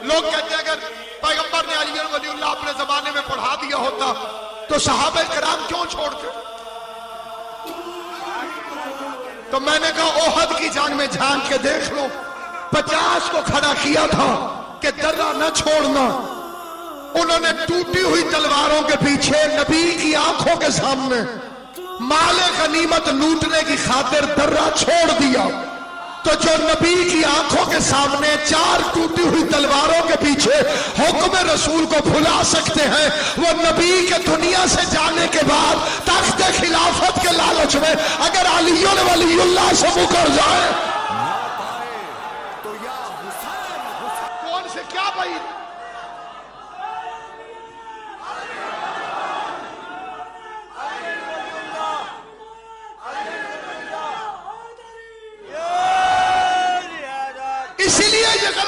लोग कहते हैं अगर पैगंबर ने अली वलीउल्लाह अपने जमाने में पढ़ा दिया होता तो सहाबा कराम क्यों छोड़ते। तो मैंने कहा ओहद की जंग में झांक के देख लो, 50 को खड़ा किया था कि दर्रा न छोड़ना। उन्होंने टूटी हुई तलवारों के पीछे नबी की आंखों के सामने माले गनीमत लूटने की खातिर दर्रा छोड़ दिया। तो जो नबी की आंखों के सामने 4 टूटी हुई तलवारों के पीछे हुक्म रसूल को भुला सकते हैं, वो नबी के दुनिया से जाने के बाद तख्त खिलाफत के लालच में अगर अली वलीउल्लाह से मुकर जाए कौन से क्या भाई